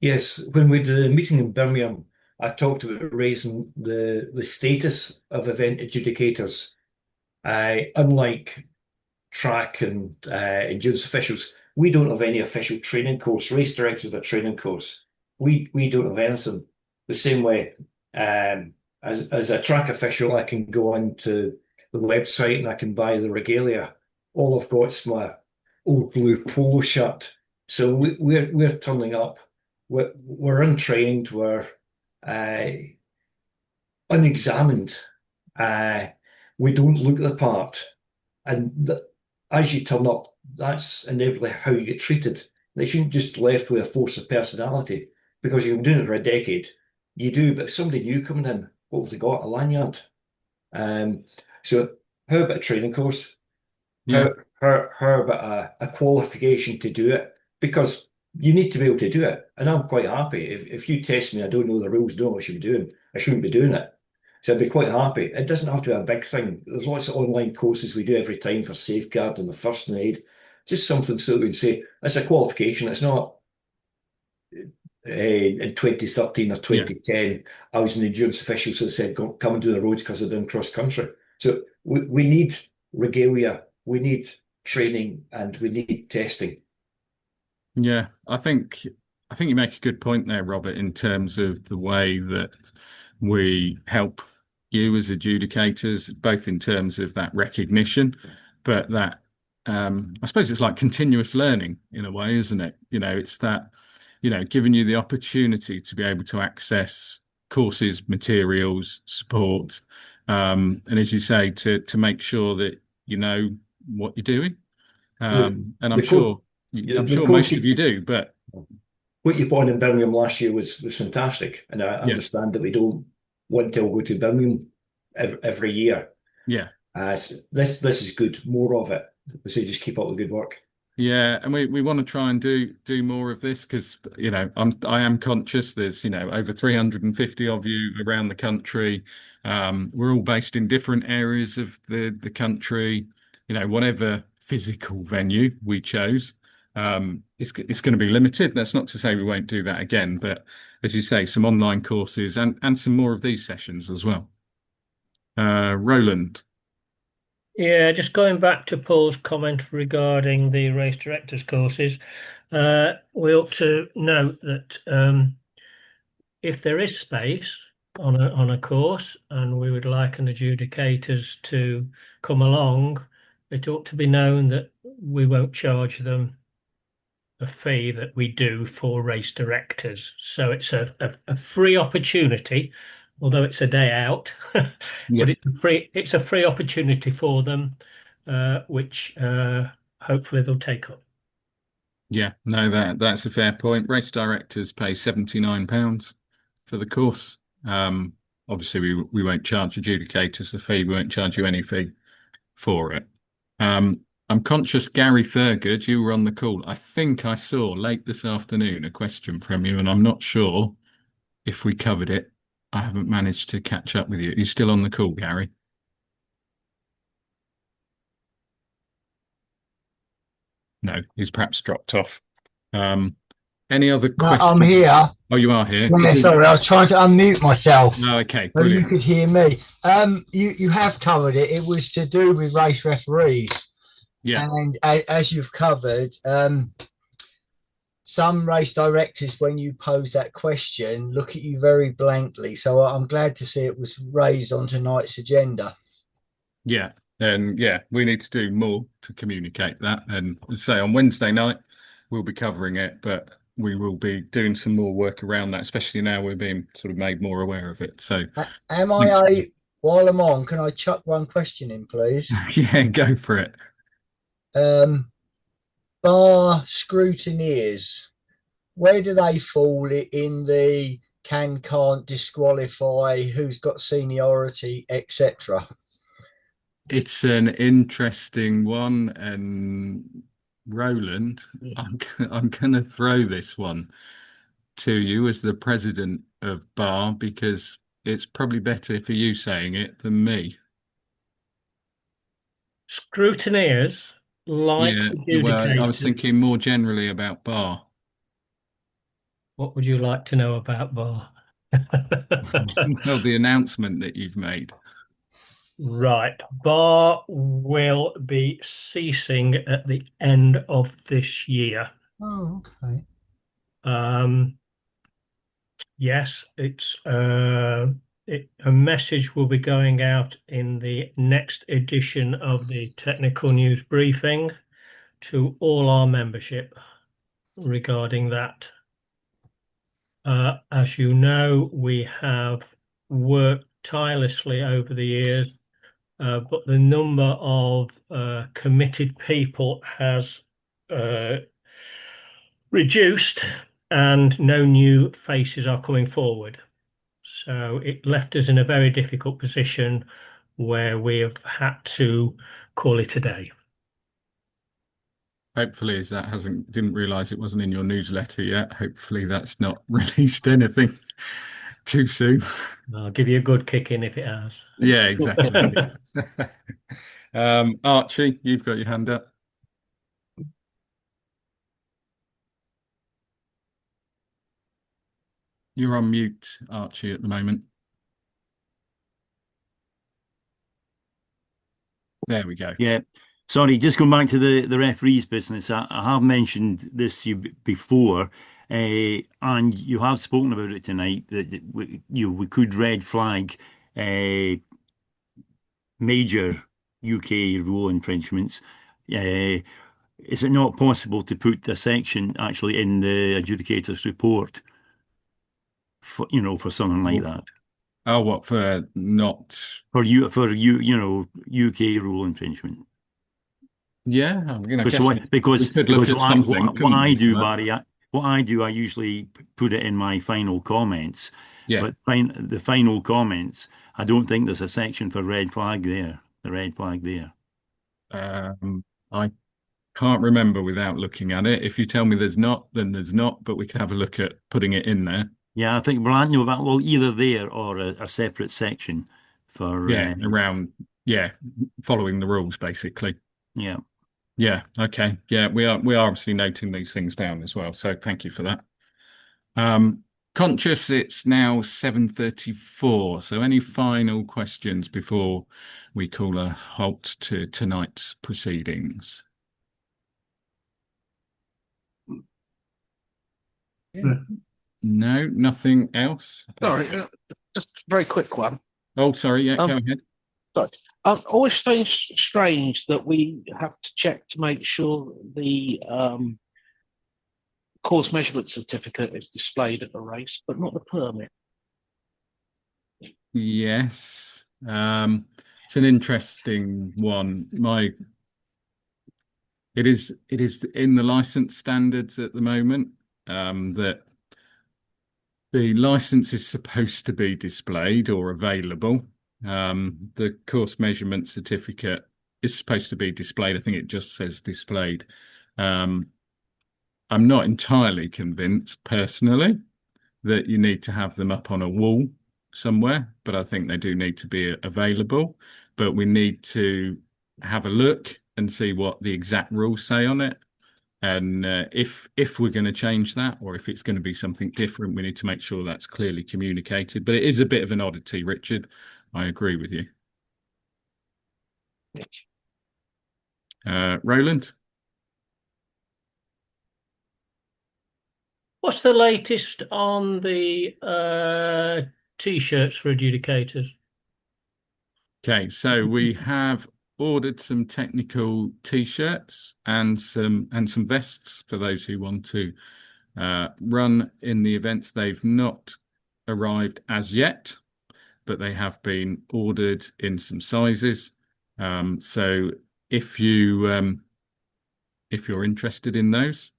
Yes, when we did a meeting in Birmingham, I talked about raising the status of event adjudicators. Unlike track and endurance officials, we don't have any official training course. Race directors have a training course. We don't have anything. The same way, as a track official, I can go onto the website and I can buy the regalia. All I've got is my old blue polo shirt. So we're turning up. We're untrained. We're unexamined. We don't look the part, and as you turn up, that's inevitably how you get treated. They shouldn't just left with a force of personality because you've been doing it for a decade. You do, but if somebody new coming in, what have they got? A lanyard. So how about a training course? Yeah. How about a qualification to do it? Because you need to be able to do it. And I'm quite happy. If you test me, I don't know the rules, don't know what I should be doing. I shouldn't be doing it. So I'd be quite happy. It doesn't have to be a big thing. There's lots of online courses we do every time for safeguard and the first aid. Just something so that we can say it's a qualification. It's not in 2013 or 2010, I was an endurance official, so they said, come and do the roads because they're doing cross country. So we need regalia, we need training, and we need testing. Yeah, I think you make a good point there, Robert, in terms of the way that we help you as adjudicators, both in terms of that recognition, but that I suppose it's like continuous learning in a way, isn't it? It's that, giving you the opportunity to be able to access courses, materials, support, and as you say, to make sure that you know what you're doing. And I'm sure most of you do, but what you put on in Birmingham last year was fantastic, and I understand that we don't want to all go to Birmingham every year. Yeah, so this is good. More of it. So just keep up the good work. Yeah, and we want to try and do more of this because I am conscious there's over 350 of you around the country. We're all based in different areas of the country. Whatever physical venue we chose, It's going to be limited. That's not to say we won't do that again, but as you say, some online courses and some more of these sessions as well. Roland. Yeah, just going back to Paul's comment regarding the race directors courses, we ought to note that if there is space on a course and we would like an adjudicators to come along, it ought to be known that we won't charge them a fee that we do for race directors. So it's a free opportunity, although it's a day out, Yeah. but it's a free opportunity for them, which hopefully they'll take up. Yeah, no, that's a fair point. Race directors pay £79 for the course. Obviously, we won't charge adjudicators the fee. We won't charge you any fee for it. I'm conscious, Gary Thurgood, you were on the call. I think I saw late this afternoon a question from you, and I'm not sure if we covered it. I haven't managed to catch up with you. Are you still on the call, Gary? No, he's perhaps dropped off. Any other No, questions? I'm here. Oh, you are here. Yeah, sorry, I was trying to unmute myself Oh, okay, so you brilliant. could hear me. You have covered it. It was to do with race referees. Yeah, And as you've covered, some race directors, when you pose that question, look at you very blankly. So I'm glad to see it was raised on tonight's agenda. yeah. And yeah, we need to do more to communicate that. And say on Wednesday night, we'll be covering it, but we will be doing some more work around that, especially now we're being sort of made more aware of it. So, While I'm on, can I chuck one question in, please? yeah, go for it. Bar scrutineers, where do they fall in the can't disqualify, who's got seniority, etc.? It's an interesting one, and Roland, I'm going to throw this one to you as the president of Bar because it's probably better for you saying it than me. Scrutineers, like Yeah, well, I was adjudicators, thinking more generally about Bar. what would you like to know about bar? Well, the announcement that you've made. Right, bar will be ceasing at the end of this year. Oh, okay. Yes, a message will be going out in the next edition of the technical news briefing to all our membership regarding that. As you know, we have worked tirelessly over the years, but the number of committed people has reduced and no new faces are coming forward. So it left us in a very difficult position where we have had to call it a day. Hopefully, as that didn't realize it wasn't in your newsletter yet. Hopefully, that's not released anything too soon. I'll give you a good kick in if it has. Yeah, exactly. Archie, you've got your hand up. You're on mute, Archie, at the moment. There we go. Yeah. Sorry, just going back to the referees business. I have mentioned this to you before, and you have spoken about it tonight that we could red flag major UK rule infringements. Is it not possible to put a section actually in the adjudicator's report for something like that? Oh, what for not UK rule infringement? Yeah, I guess because we could look at something. What I do, Barry, I usually put it in my final comments. Yeah. But the final comments, I don't think there's a section for red flag there. The red flag there. I can't remember without looking at it. If you tell me there's not, then there's not. But we can have a look at putting it in there. Yeah, I think I know about either there or a separate section for around following the rules basically. Yeah. Yeah. Okay. Yeah, we are obviously noting these things down as well. So thank you for that. Conscious it's now 7:34. So any final questions before we call a halt to tonight's proceedings? Yeah. No, nothing else. Sorry, just a very quick one. Oh, sorry. Yeah, Um, go ahead. sorry. Always strange that we have to check to make sure the course measurement certificate is displayed at the race, but not the permit. Yes. It's an interesting one. It is in the license standards at the moment, that the license is supposed to be displayed or available. The course measurement certificate is supposed to be displayed. I think it just says displayed. Um, I'm not entirely convinced personally that you need to have them up on a wall somewhere, but I think they do need to be available. But we need to have a look and see what the exact rules say on it. And if we're going to change that, or if it's going to be something different, we need to make sure that's clearly communicated. But it is a bit of an oddity, Richard. I agree with you. Roland? What's the latest on the T-shirts for adjudicators? Okay, so we have ordered some technical T-shirts and some vests for those who want to run in the events. They've not arrived as yet, but they have been ordered in some sizes. So if you if you're interested in those,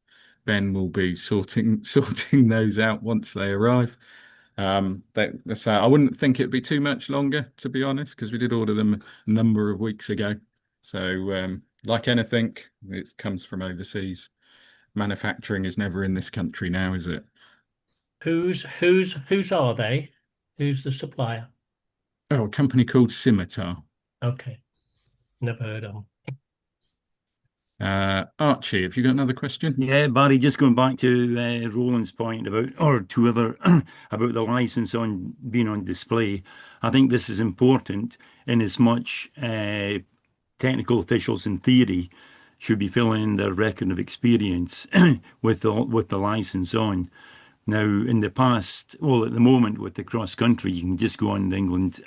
Ben will be sorting those out once they arrive. So I wouldn't think it'd be too much longer, to be honest, because we did order them a number of weeks ago. So like anything, it comes from overseas. Manufacturing is never in this country now, is it? Whose are they? Who's the supplier? Oh, a company called Scimitar. Okay, never heard of them. Archie, have you got another question? Yeah, Barry, just going back to Roland's point about, or to whoever, about the license on being on display. I think this is important in as much technical officials in theory should be filling in their record of experience with the license on. Now, in the past, well, at the moment with the cross country, you can just go on the England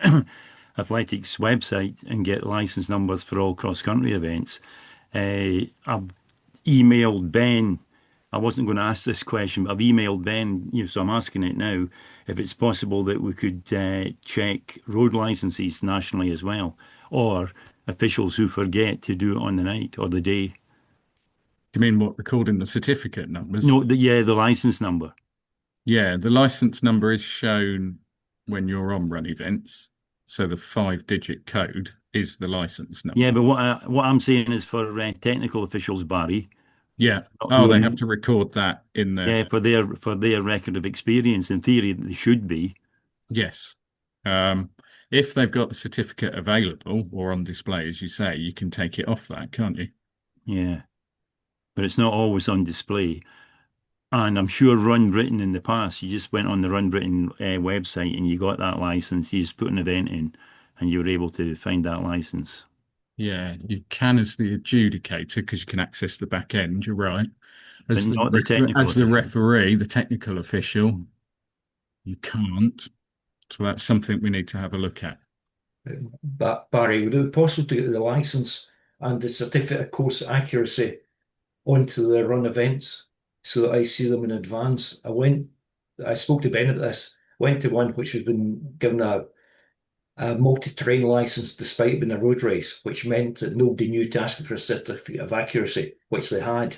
Athletics website and get license numbers for all cross country events. I've emailed Ben. I wasn't going to ask this question, but I've emailed Ben, so I'm asking it now, if it's possible that we could check road licenses nationally as well, or officials who forget to do it on the night or the day. Do you mean what, recording the certificate numbers? No, the license number. Yeah, the license number is shown when you're on RunEvents. So the 5-digit code is the license number. Yeah, but what I'm saying is for technical officials, Barry. Yeah. Oh, they have to record that in there. Yeah, for their record of experience. In theory, they should be. Yes. If they've got the certificate available or on display, as you say, you can take it off that, can't you? Yeah, but it's not always on display. And I'm sure Run Britain in the past, you just went on the Run Britain website and you got that license. You just put an event in and you were able to find that license. Yeah, you can as the adjudicator because you can access the back end. You're right. But not the technical as the official. referee, the technical official, you can't. So that's something we need to have a look at. But Barry, would it be possible to get the license and the certificate of course accuracy onto the run events so that I see them in advance? I spoke to Ben about this, went to one which has been given a multi-terrain license despite being a road race, which meant that nobody knew to ask for a certificate of accuracy, which they had.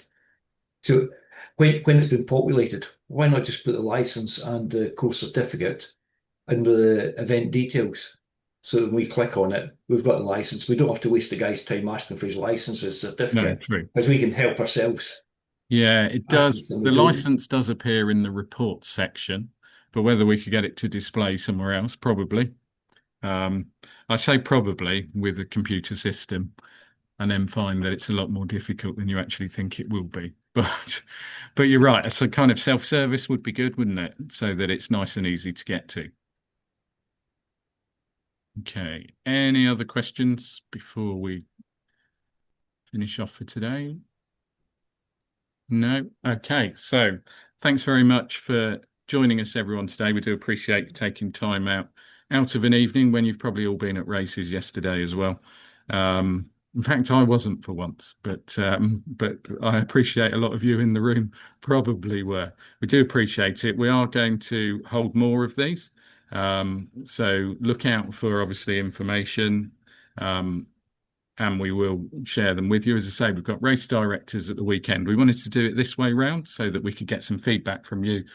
So when it's been populated, why not just put the license and the course certificate in the event details? So when we click on it, we've got the license. We don't have to waste the guy's time asking for his license or No, certificate, true. because we can help ourselves. Yeah, it does. And The we don't. license does appear in the reports section, but whether we could get it to display somewhere else, probably. I say probably with a computer system. and then find that it's a lot more difficult than you actually think it will be. But you're right. So kind of self-service would be good, wouldn't it? So that it's nice and easy to get to. Okay. Any other questions before we finish off for today? No? Okay. So thanks very much for joining us, everyone, today. We do appreciate you taking time out of an evening when you've probably all been at races yesterday as well. In fact, I wasn't for once, but I appreciate a lot of you in the room probably were. We do appreciate it. We are going to hold more of these. So look out for obviously information, and we will share them with you. As I say, we've got race directors at the weekend. We wanted to do it this way round so that we could get some feedback from you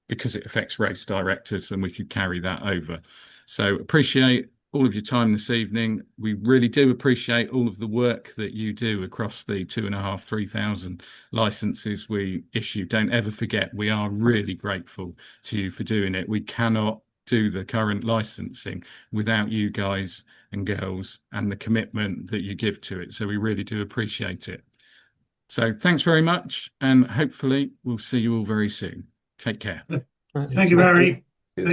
because it affects race directors and we could carry that over. So appreciate all of your time this evening. We really do appreciate all of the work that you do across the 2,500, 3,000 licenses we issue. Don't ever forget, we are really grateful to you for doing it. We cannot do the current licensing without you guys and girls and the commitment that you give to it. So we really do appreciate it. So thanks very much, and hopefully we'll see you all very soon. Take care. Thank you, Barry.